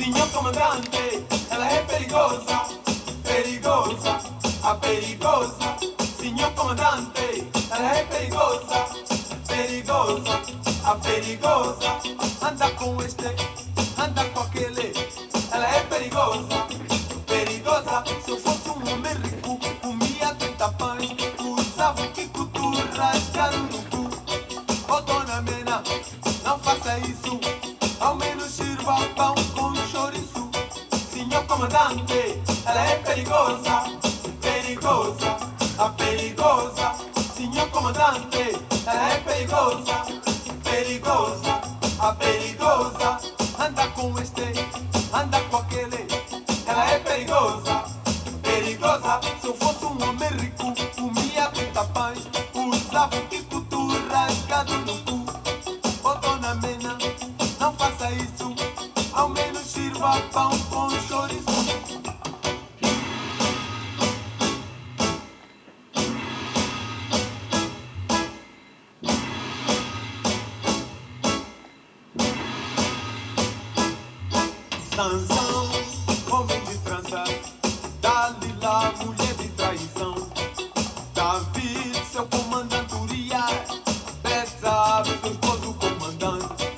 Signor comandante, ela é perigosa, perigosa, a perigosa. Signor comandante, ela é perigosa, perigosa, a perigosa. Anda com este, anda com aquele, ela é perigosa, perigosa. Se eu fosse um homem rico, comia 30 pães, usava o Kiko tu rasgar no cu. Oh dona Mena, não faça isso, ao menos sirva pão com chouriço. Signor comandante, ela é perigosa, perigosa, a perigosa. Signor comandante, ela é perigosa, perigosa, a perigosa. Anda com este, anda com aquele, ela é perigosa, perigosa. Se eu fosse um homem rico, comia 30 pães, usava o Kiko tu rasgado no cu. Oh dona Mena, não faça isso, ao menos sirva pão com chouriço. Sansão, homem de trança, Dalila, mulher de traição. David, seu comandante Urias, Betsab, seu esposo comandante.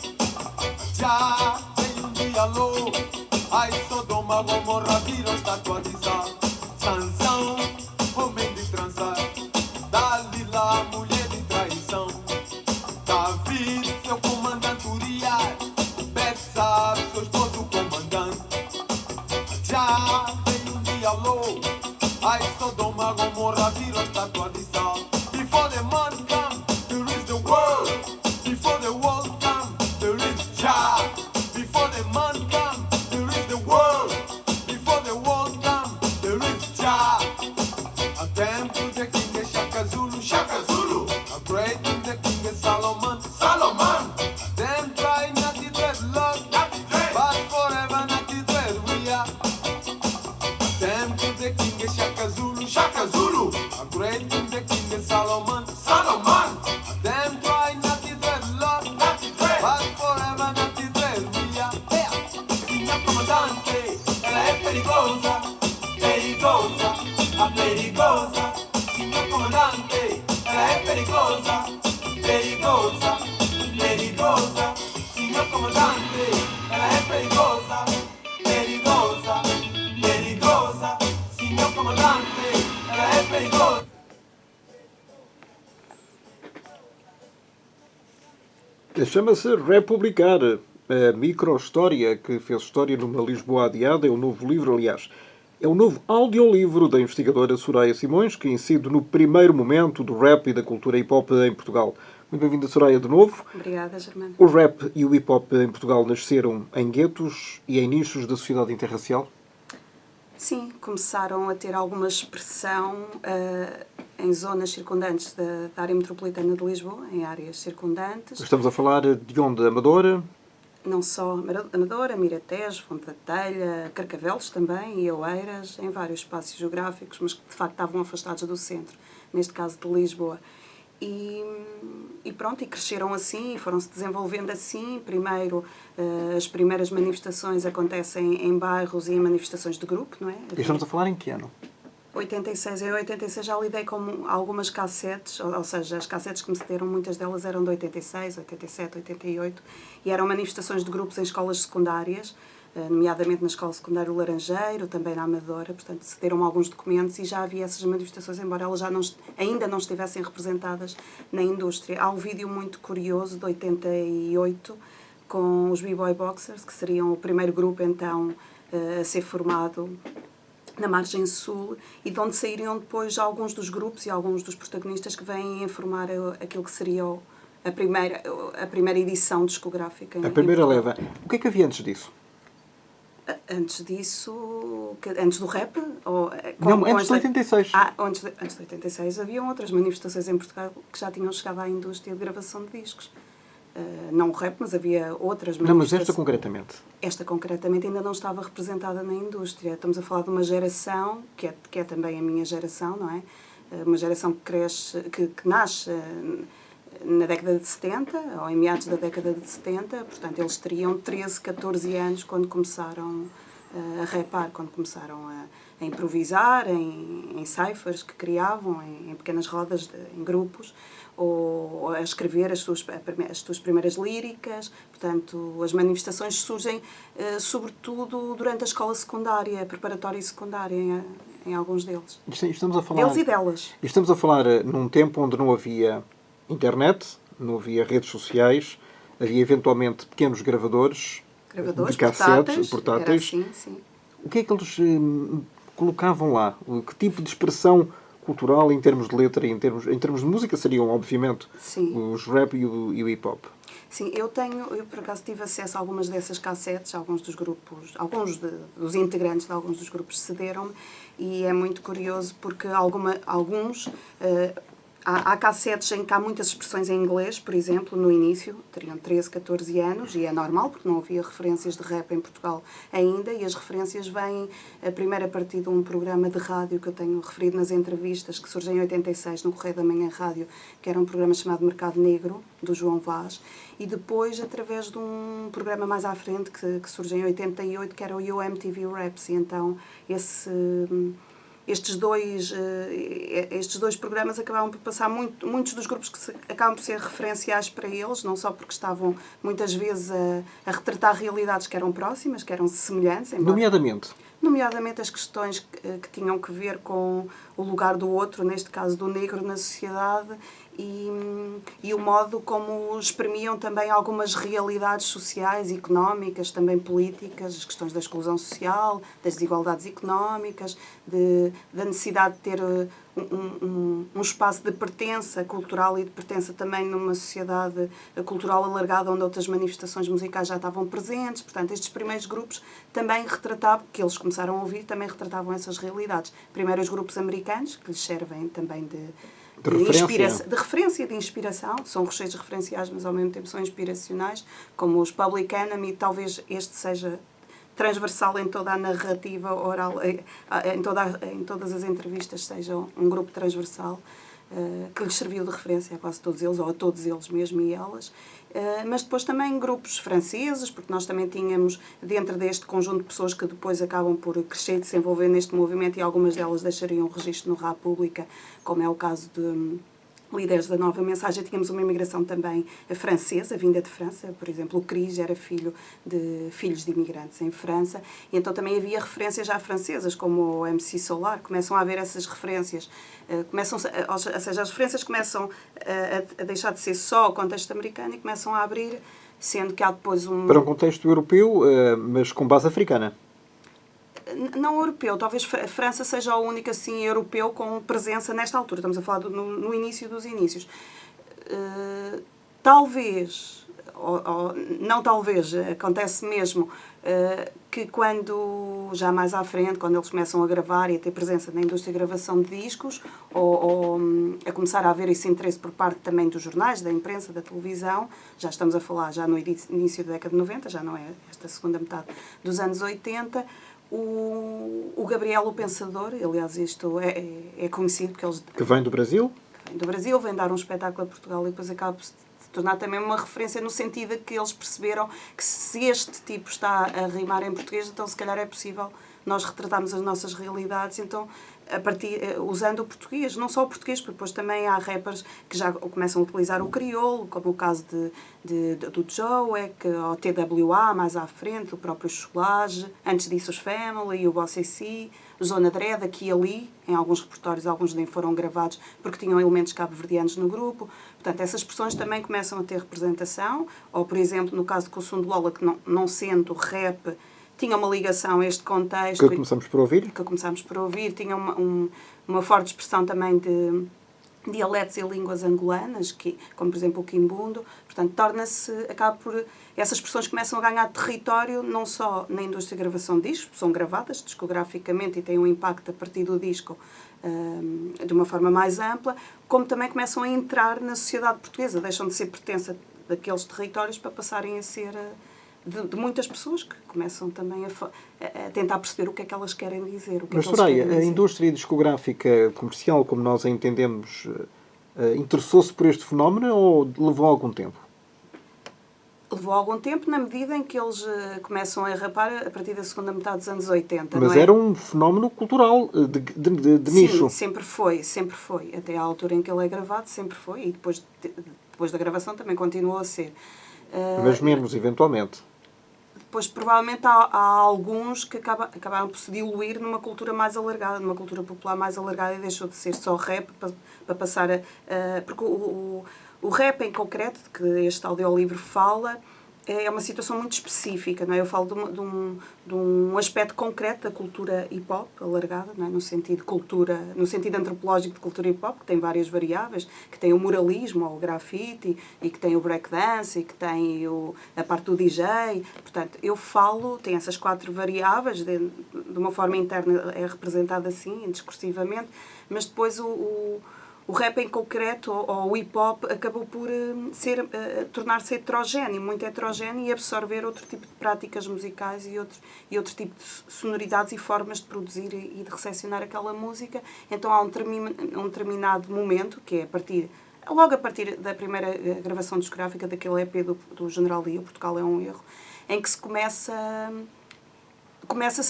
Já veio um dia louco, ai Sodoma, Gomorra viram estátua de sal. Sansão, homem de trança, Dalila, mulher de traição. David, seu comandante Urias, Betsab, seu esposo comandante. Já veio um dia louco, ai Sodoma, Gomorra viram estátua de sal. Before the man come, there is the world. Before the world come, there is Jah. Before the man come, there is the world. Before the world come, there is Jah. A temple the king is Shaka Zulu, Shaka Zulu. A great king the king is Solomon, Solomon. Them try not to dreadlock, but forever not to dread we are. Temple the king is Shaka Zulu, Shaka Zulu. A great king the king is Solomon, Solomon. Them try not to dreadlock, but forever not to dread we are. Signor comandante, ela é perigosa, perigosa, a perigosa. Signor comandante, ela é perigosa, perigosa, perigosa. Signor comandante, ela é perigosa, perigosa, perigosa. Signor comandante, ela é perigosa. Chama-se Republicar, a micro-história que fez história numa Lisboa adiada. É um novo livro, aliás. É um novo audiolivro da investigadora Soraya Simões, que incide no primeiro momento do rap e da cultura hip-hop em Portugal. Muito bem-vinda, Soraya, de novo. Obrigada, Germano. O rap e o hip-hop em Portugal nasceram em guetos e em nichos da sociedade interracial? Sim, começaram a ter alguma expressão em zonas circundantes da área metropolitana de Lisboa, em áreas circundantes. Estamos a falar de onde? Amadora? Não só Amadora, Miratejo, Fonte da Telha, Carcavelos também e Oeiras, em vários espaços geográficos, mas que de facto estavam afastados do centro, neste caso de Lisboa. E pronto, e cresceram assim, e foram-se desenvolvendo assim. Primeiro, as primeiras manifestações acontecem em bairros e em manifestações de grupo, não é? E estamos a falar em que ano? 86. Em 86 já lidei com algumas cassetes, ou seja, as cassetes que me cederam, muitas delas eram de 86, 87, 88, e eram manifestações de grupos em escolas secundárias, nomeadamente na Escola Secundária do Laranjeiro, também na Amadora. Portanto, cederam alguns documentos e já havia essas manifestações, embora elas ainda não estivessem representadas na indústria. Há um vídeo muito curioso de 88 com os B-Boy Boxers, que seriam o primeiro grupo então a ser formado na margem sul, e de onde sairiam depois alguns dos grupos e alguns dos protagonistas que vêm a formar aquilo que seria a primeira edição discográfica. A primeira leva. O que é que havia antes disso? Antes disso, antes do rap? Não, antes de 86. Antes de 86 haviam outras manifestações em Portugal que já tinham chegado à indústria de gravação de discos. Não o rap, mas havia outras manifestações. Não, mas esta concretamente? Esta concretamente ainda não estava representada na indústria. Estamos a falar de uma geração, que é também a minha geração, não é? Uma geração que cresce, que nasce na década de 70, ou em meados da década de 70, portanto eles teriam 13, 14 anos quando começaram a rapar, quando começaram a improvisar em ciphers que criavam, em pequenas rodas, em grupos, ou a escrever as suas primeiras líricas. Portanto, as manifestações surgem sobretudo durante a escola secundária, preparatória e secundária, em alguns deles. Estamos a falar, deles e delas. Estamos a falar num tempo onde não havia internet, não havia redes sociais, havia eventualmente pequenos gravadores de cassetes portáteis. Era assim, sim. O que é que eles colocavam lá? Que tipo de expressão cultural em termos de letra e em termos de música seriam, obviamente, os rap e o hip hop? Sim, eu por acaso tive acesso a algumas dessas cassetes, alguns dos integrantes de alguns dos grupos cederam-me, e é muito curioso porque alguns há cassetes em que há muitas expressões em inglês, por exemplo, no início, teriam 13, 14 anos, e é normal, porque não havia referências de rap em Portugal ainda, e as referências vêm primeiro a partir de um programa de rádio que eu tenho referido nas entrevistas, que surge em 86 no Correio da Manhã Rádio, que era um programa chamado Mercado Negro, do João Vaz, e depois através de um programa mais à frente, que surge em 88, que era o UMTV Raps, e então estes dois programas acabavam por passar muitos dos grupos que acabam por ser referenciais para eles, não só porque estavam muitas vezes a retratar realidades que eram próximas, que eram semelhantes. Nomeadamente as questões que tinham que ver com o lugar do outro, neste caso do negro, na sociedade, e o modo como exprimiam também algumas realidades sociais, económicas, também políticas, as questões da exclusão social, das desigualdades económicas, da necessidade de ter um espaço de pertença cultural e de pertença também numa sociedade cultural alargada onde outras manifestações musicais já estavam presentes. Portanto, estes primeiros grupos também retratavam, que eles começaram a ouvir, também retratavam essas realidades. Primeiro os grupos americanos, que lhes servem também de referência, de inspiração, são recheios referenciais, mas ao mesmo tempo são inspiracionais, como os Public Enemy. Talvez este seja transversal em toda a narrativa oral, em todas as entrevistas, seja um grupo transversal que lhes serviu de referência a quase todos eles, ou a todos eles mesmo e elas. Mas depois também grupos franceses, porque nós também tínhamos dentro deste conjunto de pessoas que depois acabam por crescer e se envolver neste movimento, e algumas delas deixariam o registro no República, como é o caso de líderes da Nova Mensagem. Tínhamos uma imigração também francesa, vinda de França. Por exemplo, o Cris era filho de imigrantes em França, e então também havia referências já francesas, como o MC Solar. Começam a haver essas referências, ou seja, as referências começam a deixar de ser só o contexto americano e começam a abrir, sendo que há depois para um contexto europeu, mas com base africana. Não europeu, talvez a França seja o único assim europeu com presença nesta altura, estamos a falar no início dos inícios. Talvez, ou não talvez, acontece mesmo que quando, já mais à frente, quando eles começam a gravar e a ter presença na indústria de gravação de discos, ou a começar a haver esse interesse por parte também dos jornais, da imprensa, da televisão, já estamos a falar já no início da década de 90, já não é esta segunda metade dos anos 80, o Gabriel o Pensador, aliás isto é conhecido porque eles... Que vem do Brasil? Que vem do Brasil, vem dar um espetáculo a Portugal e depois acaba por se tornar também uma referência no sentido de que eles perceberam que se este tipo está a rimar em português, então se calhar é possível nós retratarmos as nossas realidades, então usando o português, não só o português, porque depois também há rappers que já começam a utilizar o crioulo, como o caso do Joe, o TWA mais à frente, o próprio Cholage, antes disso os Family, o Boss AC, Zona Dread, aqui e ali, em alguns repertórios, alguns nem foram gravados porque tinham elementos cabo-verdianos no grupo. Portanto, essas expressões também começam a ter representação, ou por exemplo, no caso de Kossum de Lola, que não sendo rap, tinha uma ligação a este contexto. Que começamos por ouvir. Tinha uma forte expressão também de dialetos e línguas angolanas, como por exemplo o quimbundo. Portanto, essas expressões começam a ganhar território não só na indústria de gravação de discos, são gravadas discograficamente e têm um impacto a partir do disco de uma forma mais ampla, como também começam a entrar na sociedade portuguesa, deixam de ser pertença daqueles territórios para passarem a ser... De muitas pessoas que começam também a tentar perceber o que é que elas querem dizer. Mas, Soraya, a indústria discográfica comercial, como nós a entendemos Interessou-se por este fenómeno ou levou algum tempo? Levou algum tempo na medida em que eles começam a rapar a partir da segunda metade dos anos 80. Mas não é? era um fenómeno cultural de nicho. Sim, sempre foi. Até à altura em que ele é gravado, sempre foi. E depois da gravação também continuou a ser. Mas menos, eventualmente. Depois, provavelmente, há alguns que acabaram por se diluir numa cultura mais alargada, numa cultura popular mais alargada, e deixou de ser só rap para passar a... Porque o rap, em concreto, de que este audiolivro fala, é uma situação muito específica, não é? Eu falo de um aspecto concreto da cultura hip-hop, alargada, não é? No sentido antropológico de cultura hip-hop, que tem várias variáveis, que tem o muralismo, ou o grafite, e que tem o breakdance, e que tem a parte do DJ. Portanto, eu falo, tem essas 4 variáveis, de uma forma interna é representada assim, discursivamente, mas depois o rap em concreto, ou o hip-hop, acabou por tornar-se heterogéneo, muito heterogéneo, e absorver outro tipo de práticas musicais e outro tipo de sonoridades e formas de produzir e de recepcionar aquela música. Então há um determinado momento, que é logo a partir da primeira gravação discográfica daquele EP do General Lee, O Portugal é um Erro, em que se começa-se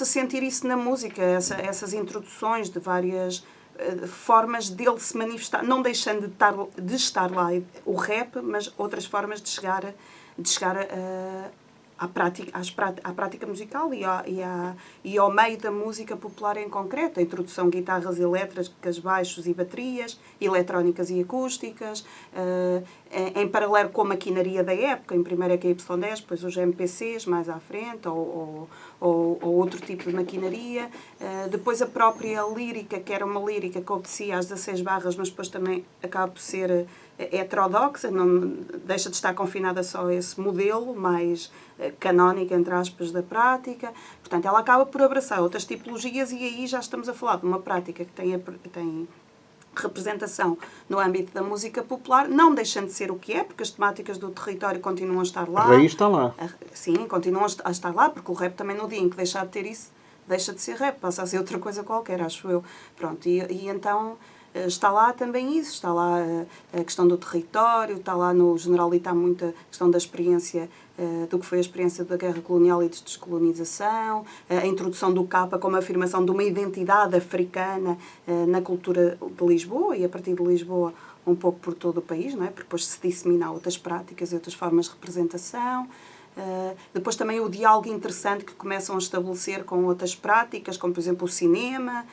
a sentir isso na música, essas introduções de várias formas dele se manifestar, não deixando de estar lá o rap, mas outras formas de chegar à prática musical e ao meio da música popular em concreto, a introdução de guitarras elétricas, baixos e baterias, eletrónicas e acústicas, em paralelo com a maquinaria da época, em primeiro é que a Y10, depois os MPCs mais à frente, ou outro tipo de maquinaria. Depois a própria lírica, que era uma lírica que obedecia às 16 barras, mas depois também acaba por ser heterodoxa, não deixa de estar confinada só a esse modelo mais canónico, entre aspas, da prática. Portanto, ela acaba por abraçar outras tipologias, e aí já estamos a falar de uma prática que tem representação no âmbito da música popular, não deixando de ser o que é, porque as temáticas do território continuam a estar lá. A raiz está lá. Sim, continuam a estar lá, porque o rap também, no dia em que deixar de ter isso, deixa de ser rap, passa a ser outra coisa qualquer, acho eu. Pronto, e então está lá também isso, está lá a questão do território, está lá no General Lee, está muita questão da experiência, do que foi a experiência da guerra colonial e de descolonização, a introdução do capa como afirmação de uma identidade africana na cultura de Lisboa, e a partir de Lisboa um pouco por todo o país, não é? Porque depois se dissemina outras práticas e outras formas de representação. Depois também o diálogo interessante que começam a estabelecer com outras práticas, como por exemplo o cinema,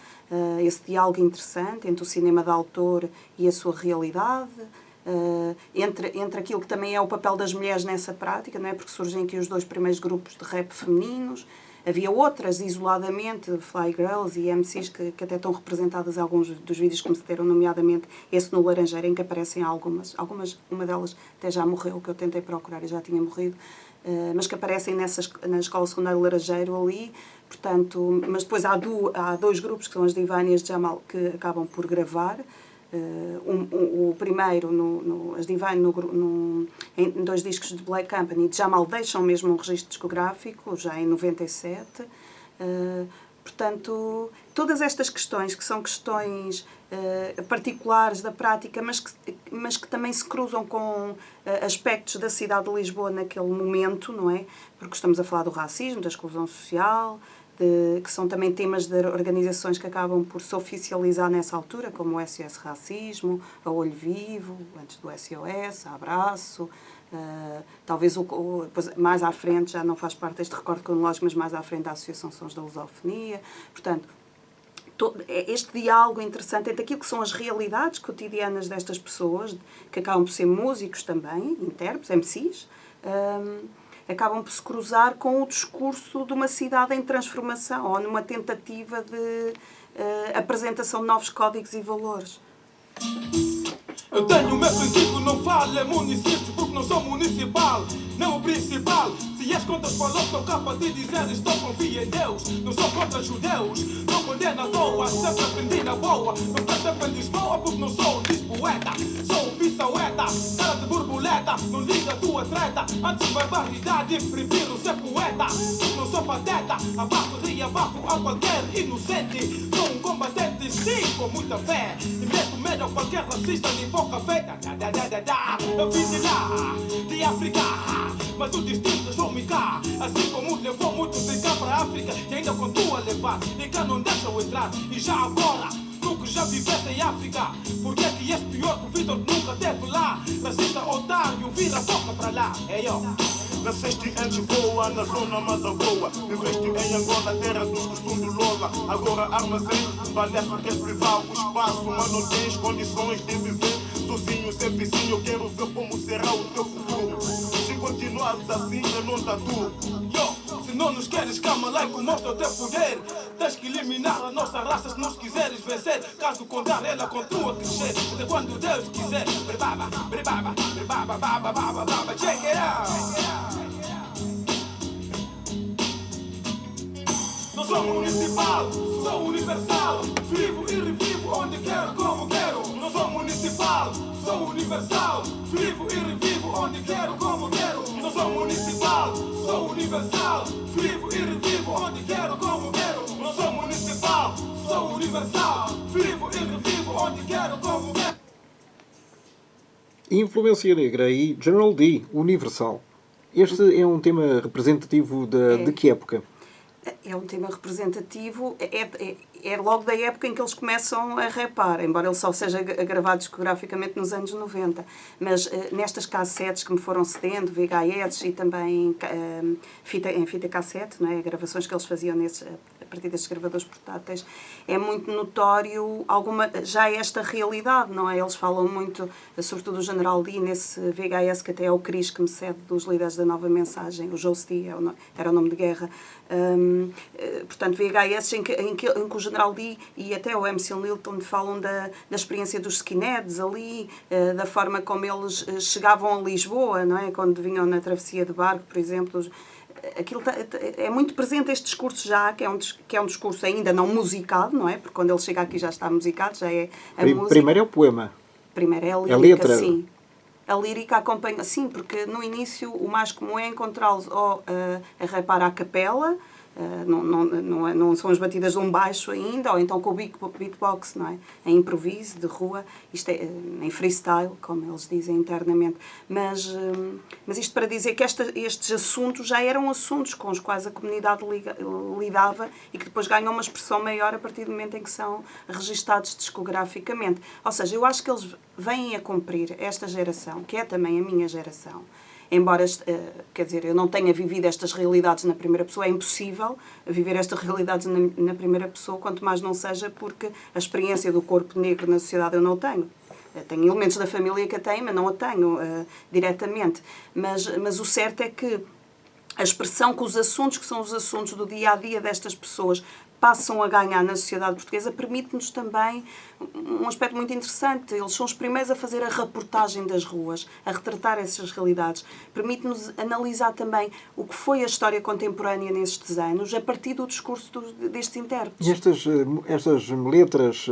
esse diálogo interessante entre o cinema de autor e a sua realidade, entre aquilo que também é o papel das mulheres nessa prática, não é? Porque surgem aqui os 2 primeiros grupos de rap femininos. Havia outras, isoladamente, Fly Girls e MCs, que até estão representadas em alguns dos vídeos que me cederam, nomeadamente esse no Laranjeiro, em que aparecem algumas, uma delas até já morreu, que eu tentei procurar e já tinha morrido, mas que aparecem na Escola Secundária Laranjeiro ali. Portanto, mas depois há 2 grupos, que são as Divine e as Jamal, que acabam por gravar. O primeiro, as Divine, em 2 discos de Black Company, de Jamal deixam mesmo um registro discográfico, já em 97. Portanto, todas estas questões, que são questões particulares da prática, mas que também se cruzam com aspectos da cidade de Lisboa naquele momento, não é? Porque estamos a falar do racismo, da exclusão social, que são também temas de organizações que acabam por se oficializar nessa altura, como o SOS Racismo, a Olho Vivo, antes do SOS, a Abraço, talvez mais à frente, já não faz parte deste recorte cronológico, mas mais à frente a Associação Sons da Lusofonia. Portanto, este diálogo interessante entre aquilo que são as realidades cotidianas destas pessoas, que acabam por ser músicos também, intérpretes, MCs, acabam por se cruzar com o discurso de uma cidade em transformação, ou numa tentativa de apresentação de novos códigos e valores. Eu tenho o meu princípio, não falo município, porque não sou municipal, não o principal. Se és contra os valores, estou cá para te dizer, estou confio em Deus. Não sou contra judeus, não condeno à toa, sempre aprendi na boa. Não estou sempre em Lisboa, porque não sou um dispoeta. Sou um pisaueta, cara de borboleta, não liga a tua treta. Antes de barbaridade, prefiro ser poeta. Porque não sou pateta, abafo de abafo a qualquer inocente. Sou um combatente, sim, com muita fé. E mesmo inveja qualquer racista de boca feita. Eu vim de lá, de África, mas o destino deixou-me cá. Assim como levou muitos de cá para a África, e ainda continua a levar, e cá não deixam entrar. E já agora, tu que já viveste em África, por que és pior que o Vitor nunca teve lá? Racista, otário, vira a boca para lá. Ei, ó. Nasceste em Lisboa, na zona mais boa. Viveste em Angola, terra dos costumes do Lola. Agora armazém, parece que queres privar o espaço, mas não tens condições de viver sozinho, sem vizinho. Eu quero ver como será o teu futuro. Se continuares assim, eu não tatuo. Yo, se não nos queres, calma lá e mostra o teu poder. Tens que eliminar a nossa raça se nos quiseres vencer. Caso contrário, ela continua a crescer. Até quando Deus quiser. Bribaba, bribaba, bribaba, baba, baba, baba, check it out. Não sou municipal, sou universal. Vivo e revivo onde quero, como quero. Não sou municipal, sou universal. Vivo e revivo onde quero, como quero. Não sou municipal, sou universal. Vivo e revivo onde quero, como quero. Não sou municipal, sou universal. Vivo e revivo onde quero, como quero. Influência negra e General D, Universal. Este é um tema representativo de que época? É um tema representativo, é logo da época em que eles começam a rapar, embora ele só seja gravado discograficamente nos anos 90. Mas nestas cassetes que me foram cedendo, VHS e também em fita cassete, não é? Gravações que eles faziam a partir destes gravadores portáteis, é muito notório já esta realidade, não é? Eles falam muito, sobretudo o General D, nesse VHS que até é o Cris que me cede dos líderes da Nova Mensagem, o Joe Stee era o nome de guerra. Portanto, VHS em que o General D e até o MC Lilton falam da experiência dos skinheads ali, da forma como eles chegavam a Lisboa, não é? Quando vinham na travessia de barco, por exemplo. Aquilo é muito presente este discurso já, que é um discurso ainda não musicado, não é? Porque quando ele chega aqui já está musicado, já é a música. Primeiro é o poema. Primeiro é a lírica, a letra. Sim. A lírica acompanha, sim, porque no início o mais comum é encontrá-los ou a rapar à capela, não são as batidas de um baixo ainda, ou então com o beatbox, não é? Em improviso, de rua, isto é em freestyle, como eles dizem internamente. Mas isto para dizer que estes assuntos já eram assuntos com os quais a comunidade lidava e que depois ganham uma expressão maior a partir do momento em que são registados discograficamente. Ou seja, eu acho que eles vêm a cumprir esta geração, que é também a minha geração. Embora, quer dizer, eu não tenha vivido estas realidades na primeira pessoa, é impossível viver estas realidades na primeira pessoa, quanto mais não seja porque a experiência do corpo negro na sociedade eu não tenho. Tenho elementos da família que a têm, mas não a tenho diretamente. Mas o certo é que a expressão que os assuntos, que são os assuntos do dia-a-dia destas pessoas, passam a ganhar na sociedade portuguesa, permite-nos também um aspecto muito interessante. Eles são os primeiros a fazer a reportagem das ruas, a retratar essas realidades. Permite-nos analisar também o que foi a história contemporânea nestes anos, a partir do discurso destes intérpretes. E estas letras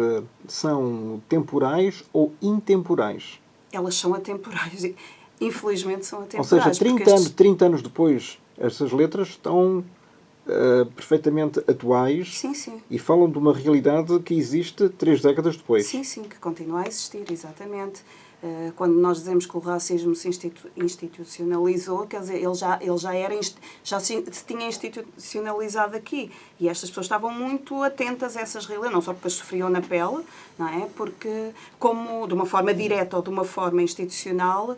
são temporais ou intemporais? Elas são atemporais. Infelizmente são atemporais. Ou seja, 30 anos depois, estas letras estão perfeitamente atuais. Sim, sim. E falam de uma realidade que existe 3 décadas depois. Sim, sim, que continua a existir, exatamente. Quando nós dizemos que o racismo se institucionalizou, quer dizer, já se tinha institucionalizado aqui. E estas pessoas estavam muito atentas a essas realidades, não só porque as sofriam na pele, não é? Porque, como de uma forma direta ou de uma forma institucional,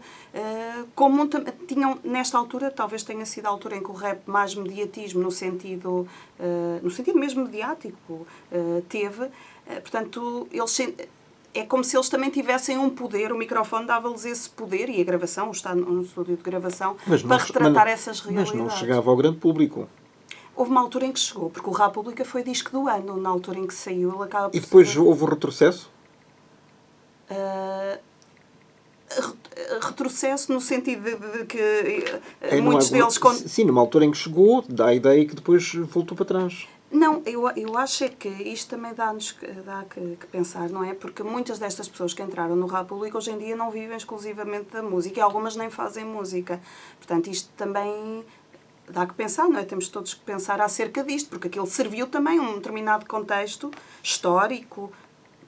como tinham, nesta altura, talvez tenha sido a altura em que o rap mais mediatismo, no sentido mesmo mediático, teve. Portanto, é como se eles também tivessem um poder, o microfone dava-lhes esse poder e a gravação, está num estúdio de gravação, para retratar essas realidades. Mas não chegava ao grande público. Houve uma altura em que chegou, porque o República foi disco do ano, na altura em que saiu, ele acaba por E depois houve o retrocesso? Retrocesso no sentido de que muitos deles... Sim, numa altura em que chegou, dá a ideia que depois voltou para trás. Não, eu acho é que isto também dá que pensar, não é? Porque muitas destas pessoas que entraram no República hoje em dia não vivem exclusivamente da música e algumas nem fazem música. Portanto, isto também dá que pensar, não é? Temos todos que pensar acerca disto, porque aquilo serviu também a um determinado contexto histórico,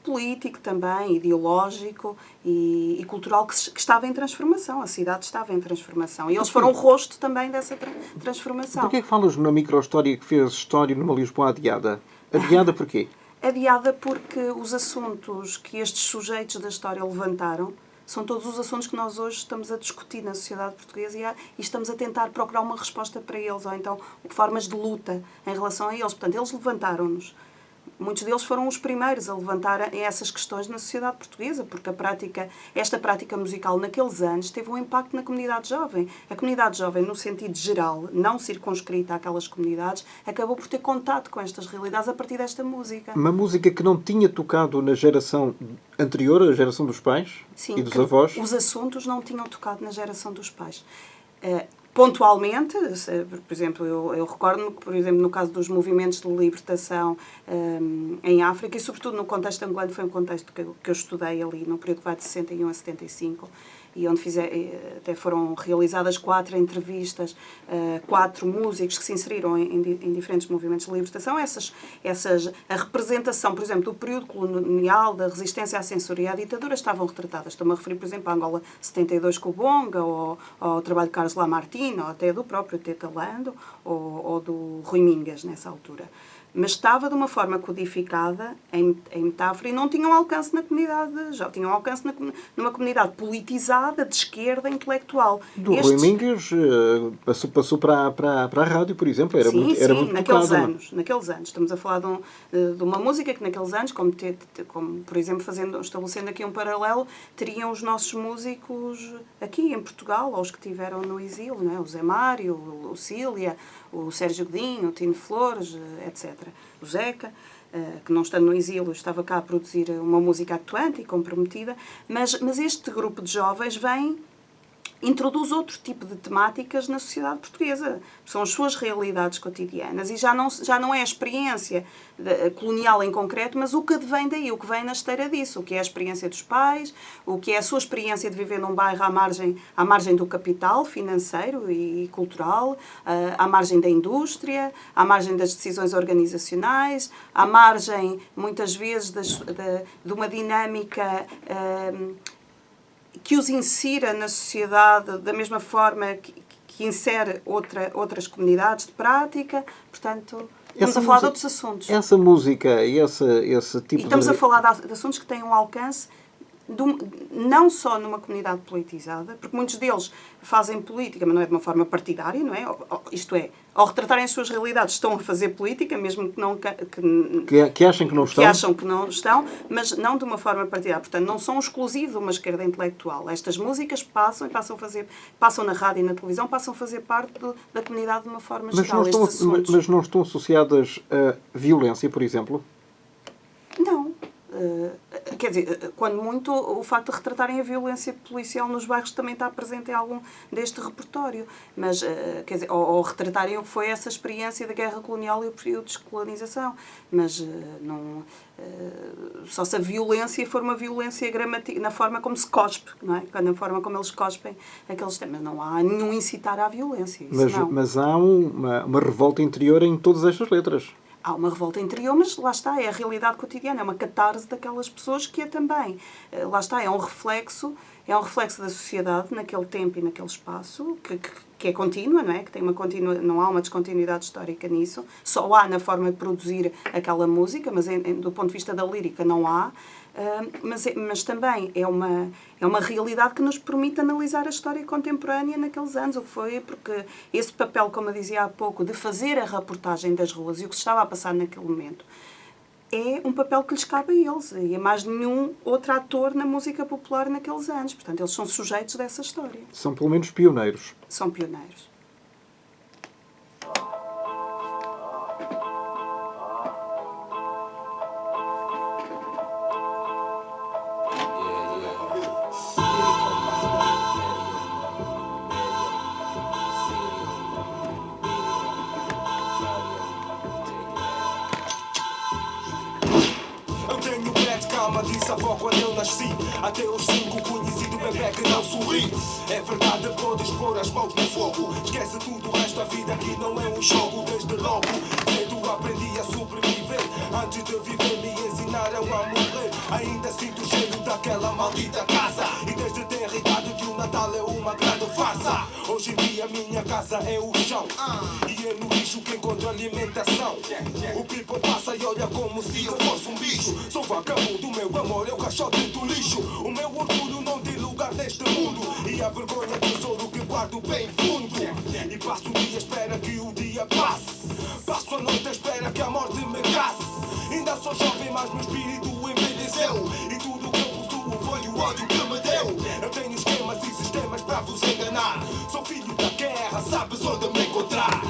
político também, ideológico e cultural que estava em transformação. A cidade estava em transformação. E eles foram o rosto também dessa transformação. Porquê é que falas na microhistória que fez história numa Lisboa adiada? Adiada porquê? Adiada porque os assuntos que estes sujeitos da história levantaram são todos os assuntos que nós hoje estamos a discutir na sociedade portuguesa e estamos a tentar procurar uma resposta para eles, ou então formas de luta em relação a eles. Portanto, eles levantaram-nos. Muitos deles foram os primeiros a levantar essas questões na sociedade portuguesa, porque esta prática musical naqueles anos teve um impacto na comunidade jovem. A comunidade jovem, no sentido geral, não circunscrita àquelas comunidades, acabou por ter contato com estas realidades a partir desta música. Uma música que não tinha tocado na geração anterior, a geração dos pais e dos avós? Os assuntos não tinham tocado na geração dos pais. Pontualmente, por exemplo, eu recordo-me que, por exemplo, no caso dos movimentos de libertação em África, e sobretudo no contexto angolano, foi um contexto que eu estudei ali, no período que vai de 61 a 75, e onde até foram realizadas 4 entrevistas, 4 músicos que se inseriram em diferentes movimentos de libertação. A representação, por exemplo, do período colonial, da resistência à censura e à ditadura, estavam retratadas. Estou-me a referir, por exemplo, à Angola 72 com o Bonga, ou ao trabalho de Carlos Lamartine, ou até do próprio Teta Lando, ou do Rui Mingas, nessa altura. Mas estava de uma forma codificada em metáfora e não tinham alcance na comunidade, já tinham alcance numa comunidade politizada, de esquerda, intelectual. Rui Mingas passou para a rádio, por exemplo, era muito naqueles anos. Estamos a falar de uma música que naqueles anos, como por exemplo, estabelecendo aqui um paralelo, teriam os nossos músicos aqui em Portugal, ou os que tiveram no exílio, não é? O Zé Mário, o Cília, o Sérgio Godinho, o Tino Flores, etc. O Zeca, que não estando no exílio, estava cá a produzir uma música atuante e comprometida, mas este grupo de jovens introduz outro tipo de temáticas na sociedade portuguesa. São as suas realidades cotidianas e já não é a experiência colonial em concreto, mas o que vem daí, o que vem na esteira disso, o que é a experiência dos pais, o que é a sua experiência de viver num bairro à margem do capital financeiro e cultural, à margem da indústria, à margem das decisões organizacionais, à margem, muitas vezes, de uma dinâmica que os insira na sociedade da mesma forma que insere outras comunidades de prática. Portanto, estamos a falar de outros assuntos. Essa música e esse tipo e estamos a falar de assuntos que têm um alcance não só numa comunidade politizada, porque muitos deles fazem política, mas não é de uma forma partidária, não é? Isto é, ao retratarem as suas realidades, estão a fazer política, mesmo que acham que não estão. Que acham que não estão, mas não de uma forma partidária. Portanto, não são exclusivos de uma esquerda intelectual. Estas músicas passam na rádio e na televisão, passam a fazer parte da comunidade de uma forma geral. Mas não estão associadas a violência, por exemplo? Não. Quer dizer, quando muito, o facto de retratarem a violência policial nos bairros também está presente em algum deste repertório. Mas, quer dizer, ou retratarem o que foi essa experiência da guerra colonial e o período de descolonização. Mas não, só se a violência for uma violência gramática, na forma como se cospe, não é? Na forma como eles cospem aqueles temas. Não há nenhum incitar à violência. Mas há uma revolta interior em todas estas letras. Há uma revolta interior, mas lá está, é a realidade cotidiana, é uma catarse daquelas pessoas que é também, lá está, é um reflexo da sociedade naquele tempo e naquele espaço, que é contínua, não é? Que tem não há uma descontinuidade histórica nisso, só há na forma de produzir aquela música, mas do ponto de vista da lírica não há. Mas também é uma realidade que nos permite analisar a história contemporânea naqueles anos, o que foi, porque esse papel, como eu dizia há pouco, de fazer a reportagem das ruas e o que se estava a passar naquele momento, é um papel que lhes cabe a eles e a mais nenhum outro ator na música popular naqueles anos. Portanto, eles são sujeitos dessa história. São pelo menos pioneiros. São pioneiros. Disse a avó quando eu nasci. Até os 5 conhecido bebê que não sorri. É verdade, podes pôr as mãos no fogo. Esquece tudo, o resto da vida aqui não é um jogo. Desde logo, cedo aprendi a sobreviver. Antes de viver me ensinaram sonhar eu a morrer. Ainda sinto o cheiro daquela maldita casa. E desde ter idade que o Natal é uma grande farsa. Hoje em dia minha casa é o chão. E é no lixo que encontro alimentação. O people passa e olha como se eu fosse um bicho. Sou vagabundo, meu amor, é o caixote do lixo. O meu orgulho não tem lugar neste mundo. E a vergonha é tesouro que guardo bem fundo. E passo o dia à espera que o dia passe. Passo a noite à espera que a morte me casse. Ainda sou jovem, mas meu espírito envelheceu. E tudo que eu possuo foi o ódio que me deu. Eu tenho esquemas e sistemas para vos enganar. Sou filho da guerra, sabes onde me encontrar.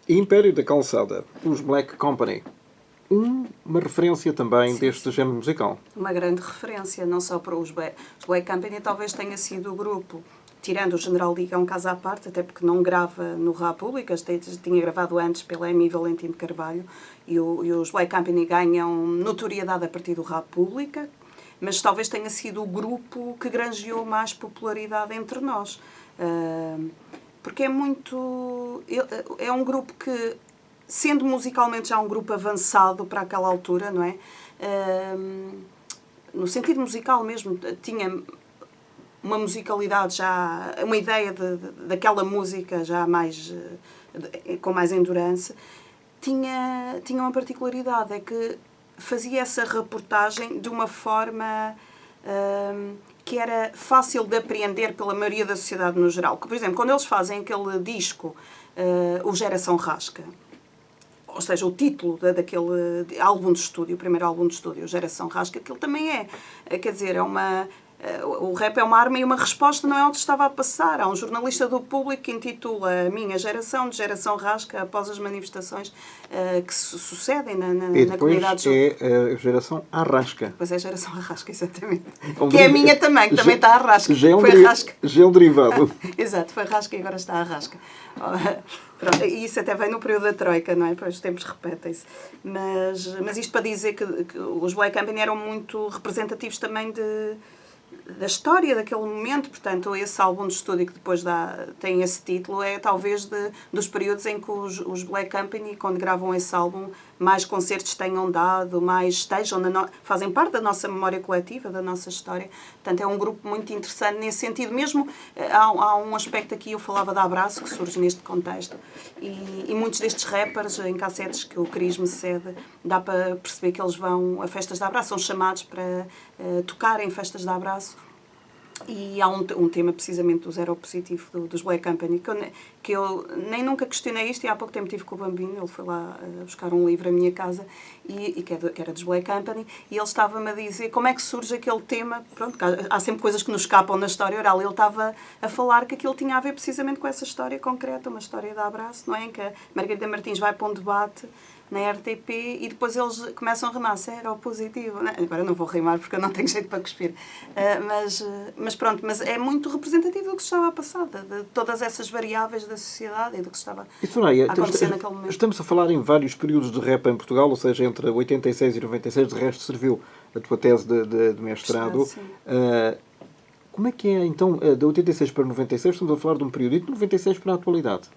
Império da Calçada, os Black Company. Uma referência também deste género musical. Uma grande referência, não só para os Black Company, talvez tenha sido o grupo, tirando o General Lee, que é um caso à parte, até porque não grava no Repúblicas, tinha gravado antes pela Emi Valentino Carvalho, e os Black Company ganham notoriedade a partir do República, mas talvez tenha sido o grupo que granjeou mais popularidade entre nós. Porque é um grupo que, sendo musicalmente já um grupo avançado para aquela altura, não é? No sentido musical mesmo, tinha uma musicalidade já, uma ideia daquela música já mais, com mais endurance, tinha uma particularidade, é que fazia essa reportagem de uma forma que era fácil de apreender pela maioria da sociedade no geral. Por exemplo, quando eles fazem aquele disco, o Geração Rasca, ou seja, o título daquele álbum de estúdio, o primeiro álbum de estúdio, Geração Rasca, aquilo também quer dizer, o rap é uma arma e uma resposta, não é o que estava a passar. Há um jornalista do Público que intitula A Minha Geração, de Geração Rasca, após as manifestações que sucedem na comunidade. E depois é a Geração Arrasca. Pois é, a Geração Arrasca, exatamente. Que é a minha também, que também está a Arrasca. Gel derivado. Exato, foi Arrasca e agora está a Arrasca. Pronto, e isso até vem no período da Troika, não é? Pois os tempos repetem-se. Mas isto para dizer que os Black Company eram muito representativos também da história daquele momento, portanto, esse álbum de estúdio que depois tem esse título é talvez dos períodos em que os Black Company, quando gravam esse álbum, mais concertos tenham dado, mais fazem parte da nossa memória coletiva, da nossa história. Portanto, é um grupo muito interessante nesse sentido. Mesmo há um aspecto aqui, eu falava de Abraço, que surge neste contexto, e muitos destes rappers, em cassetes que o Cris me cede, dá para perceber que eles vão a festas de abraço, são chamados para tocar em festas de abraço. E há um tema precisamente do Zero Positivo dos Black Company que eu nem nunca questionei isto, e há pouco tempo tive com o Bambino, ele foi lá buscar um livro à minha casa e que era dos Black Company, e ele estava-me a dizer como é que surge aquele tema. Pronto, há sempre coisas que nos escapam na história oral, ele estava a falar que aquilo tinha a ver precisamente com essa história concreta, uma história de abraço, não é? Em que a Margarida Martins vai para um debate na RTP e depois eles começam a rimar Zero Positivo. Não, agora não vou rimar porque eu não tenho jeito para cuspir. Mas pronto, mas é muito representativo do que se estava a passar, de todas essas variáveis da sociedade e do que se estava a acontecer naquele momento. Estamos a falar em vários períodos de rap em Portugal, ou seja, entre 86 e 96, de resto serviu a tua tese de mestrado. Como é que é, então, de 86 para 96, estamos a falar de um período, e de 96 para a atualidade?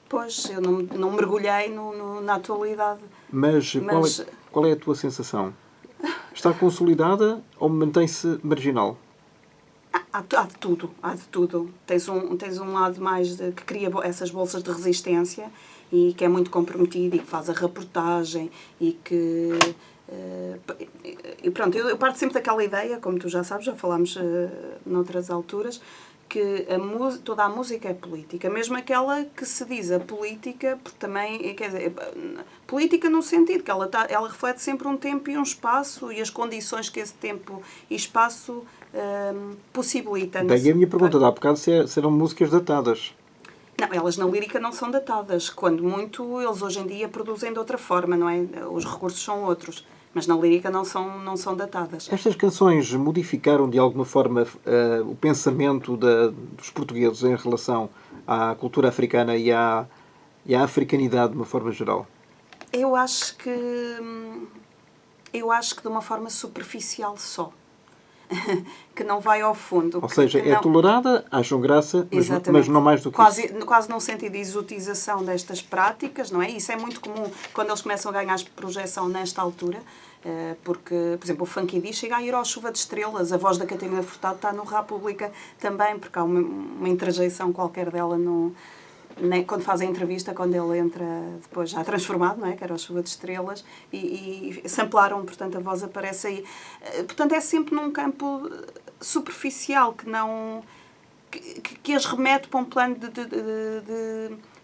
Pois, eu não mergulhei na atualidade. Mas qual é a tua sensação? Está consolidada ou mantém-se marginal? Há de tudo. Tens um lado mais que cria essas bolsas de resistência e que é muito comprometido e que faz a reportagem e que... E pronto, eu parto sempre daquela ideia, como tu já sabes, já falámos noutras alturas, que toda a música é política, mesmo aquela que se diz a política, porque também, quer dizer, política no sentido que ela reflete sempre um tempo e um espaço e as condições que esse tempo e espaço possibilitam. Bem, a minha pergunta de há bocado serão músicas datadas. Não, elas na lírica não são datadas. Quando muito, eles hoje em dia produzem de outra forma, não é? Os recursos são outros. Mas na lírica não são datadas. Estas canções modificaram de alguma forma o pensamento dos portugueses em relação à cultura africana e à africanidade de uma forma geral? Eu acho que de uma forma superficial só. Que não vai ao fundo. Ou seja, que é não... tolerada, acham graça, mas não mais do que isso. Quase num sentido de exotização destas práticas, não é? Isso é muito comum quando eles começam a ganhar projeção nesta altura, porque, por exemplo, o Funky D chega a ir ao Chuva de Estrelas, a voz da Catarina Furtado está no República também, porque há uma interjeição qualquer dela quando faz a entrevista, quando ele entra depois já transformado, não é? Que era o Chuva de Estrelas, e samplaram, portanto a voz aparece aí. Portanto é sempre num campo superficial que as remete para um plano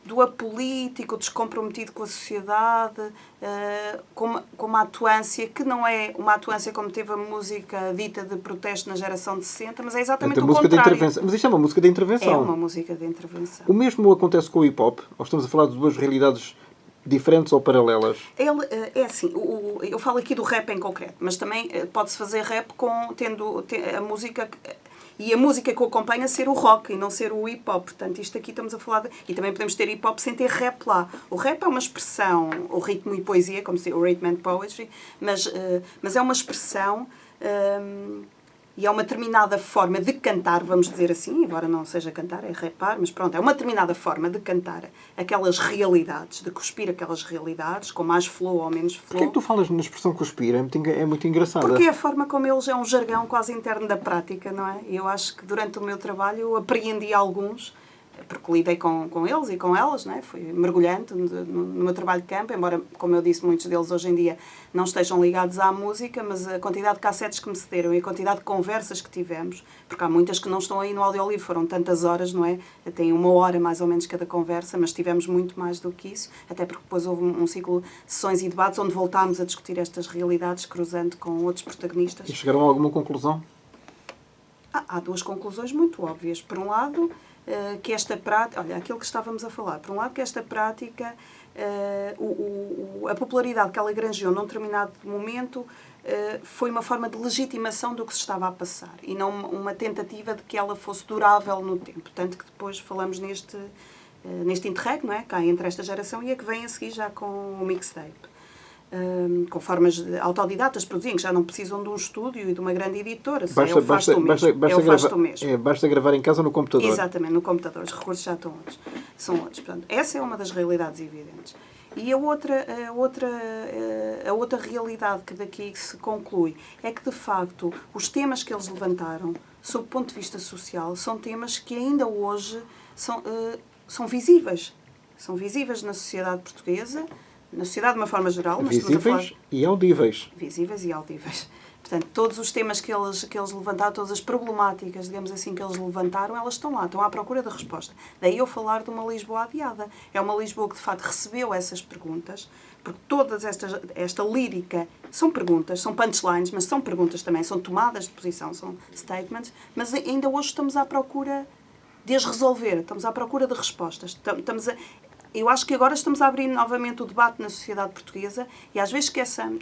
do apolítico, descomprometido com a sociedade, com uma atuância que não é uma atuância como teve a música dita de protesto na geração de 60, mas é exatamente o contrário. Mas isto é uma música de intervenção. É uma música de intervenção. O mesmo acontece com o hip-hop? Ou estamos a falar de duas realidades diferentes ou paralelas? É assim, eu falo aqui do rap em concreto, mas também pode-se fazer rap tendo a música... E a música que o acompanha ser o rock e não ser o hip-hop. Portanto, isto aqui estamos a falar E também podemos ter hip-hop sem ter rap lá. O rap é uma expressão, o ritmo e poesia, como se diz, o rhythm and poetry, mas é uma expressão e é uma determinada forma de cantar, vamos dizer assim, embora não seja cantar, é rapar, mas pronto, é uma determinada forma de cantar aquelas realidades, de cuspir aquelas realidades, com mais flow ou menos flow. Porquê é que tu falas na expressão cuspir? É muito engraçada. Porque é a forma como eles é um jargão quase interno da prática, não é? E eu acho que durante o meu trabalho eu apreendi alguns, porque lidei com eles e com elas, não é? Fui mergulhando no meu trabalho de campo, embora, como eu disse, muitos deles hoje em dia não estejam ligados à música, mas a quantidade de cassetes que me cederam e a quantidade de conversas que tivemos, porque há muitas que não estão aí no audiolivro, foram tantas horas, não é? Tem 1 hora mais ou menos cada conversa, mas tivemos muito mais do que isso, até porque depois houve um ciclo de sessões e debates onde voltámos a discutir estas realidades, cruzando com outros protagonistas. E chegaram a alguma conclusão? Há 2 conclusões muito óbvias. Por um lado, que esta prática, olha, aquilo que estávamos a falar, por um lado que esta prática, a popularidade que ela granjeou num determinado momento foi uma forma de legitimação do que se estava a passar e não uma tentativa de que ela fosse durável no tempo. Tanto que depois falamos neste interregno, não é? Cá entre esta geração e a que vem a seguir já com o mixtape. Com formas autodidatas produzirem, que já não precisam de um estúdio e de uma grande editora. Basta gravar em casa no computador. Exatamente, no computador. Os recursos já são outros. Portanto, essa é uma das realidades evidentes. E a outra realidade que daqui se conclui é que, de facto, os temas que eles levantaram, sob o ponto de vista social, são temas que ainda hoje são visíveis. São visíveis na sociedade portuguesa, na sociedade de uma forma geral. Visíveis e audíveis. Visíveis e audíveis. Portanto, todos os temas que eles levantaram, todas as problemáticas, digamos assim, que eles levantaram, elas estão lá, estão à procura de resposta. Daí eu falar de uma Lisboa adiada. É uma Lisboa que, de facto, recebeu essas perguntas, porque todas esta lírica são perguntas, são punchlines, mas são perguntas também, são tomadas de posição, são statements, mas ainda hoje estamos à procura de as resolver, estamos à procura de respostas. Eu acho que agora estamos a abrir novamente o debate na sociedade portuguesa e às vezes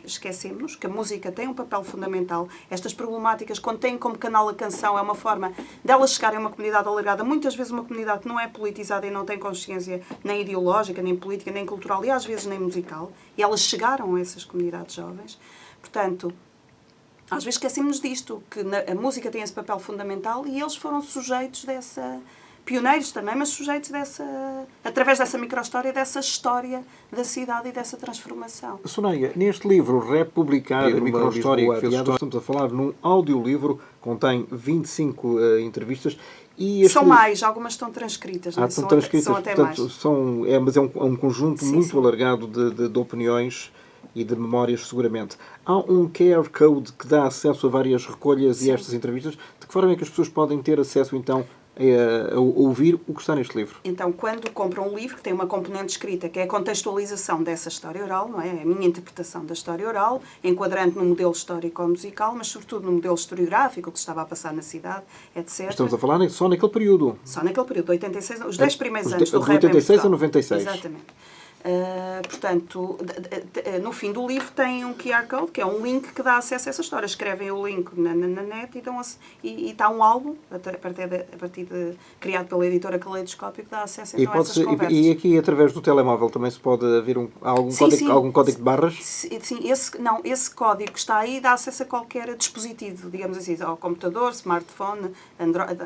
esquecemos que a música tem um papel fundamental. Estas problemáticas, quando têm como canal a canção, é uma forma delas chegarem a uma comunidade alargada, muitas vezes uma comunidade que não é politizada e não tem consciência nem ideológica, nem política, nem cultural e às vezes nem musical. E elas chegaram a essas comunidades jovens. Portanto, às vezes esquecemos disto, que a música tem esse papel fundamental e eles foram sujeitos pioneiros também, mas sujeitos através dessa micro-história, dessa história da cidade e dessa transformação. Soneia, neste livro, Republicar, uma micro-história que fez história, estamos a falar num audiolivro, contém 25 entrevistas. E são mais, algumas estão transcritas, não é? Estão transcritas, são até portanto, mais. Mas é um conjunto muito alargado de opiniões e de memórias, seguramente. Há um QR Code que dá acesso a várias recolhas e a estas entrevistas. De que forma é que as pessoas podem ter acesso, então, a ouvir o que está neste livro? Então, quando compram um livro que tem uma componente escrita, que é a contextualização dessa história oral, não é? A minha interpretação da história oral, enquadrando no modelo histórico-musical, mas sobretudo no modelo historiográfico, o que se estava a passar na cidade, etc. Estamos a falar só naquele período. Só naquele período, de 86, os 10 primeiros anos do rap em 86 a Portugal. 96. Exatamente. Portanto, no fim do livro tem um QR Code, que é um link que dá acesso a essa história. Escrevem o link na net e está um álbum, criado pela editora Caleidoscópio, que dá acesso então, a essas conversas. E aqui, através do telemóvel, também se pode haver algum código de barras? Sim, esse código que está aí dá acesso a qualquer dispositivo, digamos assim, ao computador, smartphone, Android,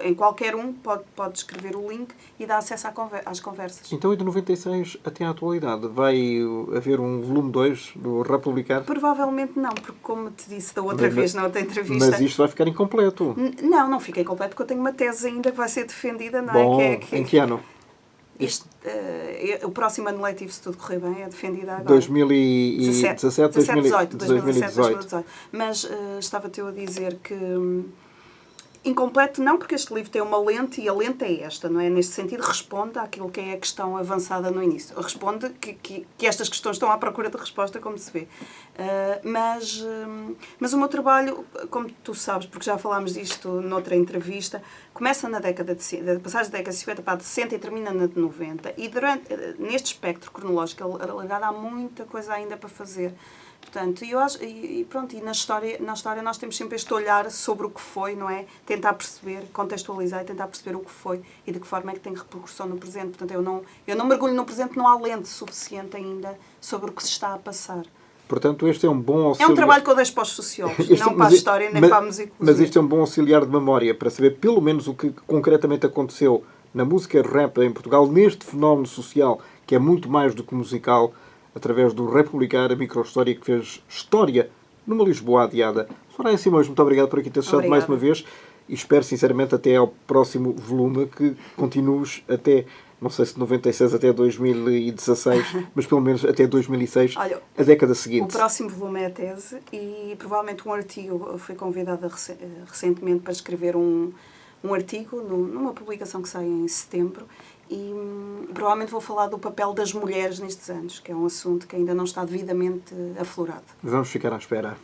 em qualquer um pode escrever o link e dá acesso às conversas. Então, e de 96 até à atualidade, vai haver um volume 2 do Republicar? Provavelmente não, porque como te disse da outra vez, na outra entrevista... Mas isto vai ficar incompleto. Não fica incompleto, porque eu tenho uma tese ainda que vai ser defendida, não Bom, é? em que ano? O próximo ano letivo, se tudo correr bem, é defendida agora. 2017, 2018. Mas estava-te eu a dizer que... Incompleto não, porque este livro tem uma lente e a lente é esta, não é? Neste sentido, responde àquilo que é a questão avançada no início. Responde que estas questões estão à procura de resposta, como se vê. Mas o meu trabalho, como tu sabes, porque já falámos disto noutra entrevista, começa na década de passagem da década de 50 para a de 60 e termina na de 90. E neste espectro cronológico alargado há muita coisa ainda para fazer. Portanto, e na história nós temos sempre este olhar sobre o que foi, não é? Tentar perceber, contextualizar e tentar perceber o que foi e de que forma é que tem repercussão no presente. Portanto, eu não mergulho no presente, não há lente suficiente ainda sobre o que se está a passar. Portanto, este é um bom auxiliar... É um trabalho que eu deixo para os sociólogos, não para a história nem para a musicologia. Mas isto é um bom auxiliar de memória para saber pelo menos o que concretamente aconteceu na música rap em Portugal, neste fenómeno social que é muito mais do que musical, através do Republicar, a microhistória que fez história numa Lisboa adiada. Soraya Simões, muito obrigado por aqui ter estado mais uma vez e espero sinceramente até ao próximo volume que continues até, não sei se de 96 até 2016, mas pelo menos até 2006, olha, a década seguinte. O próximo volume é a tese e provavelmente um artigo, eu fui convidada recentemente para escrever um artigo numa publicação que sai em setembro. E provavelmente vou falar do papel das mulheres nestes anos, que é um assunto que ainda não está devidamente aflorado. Vamos ficar à espera.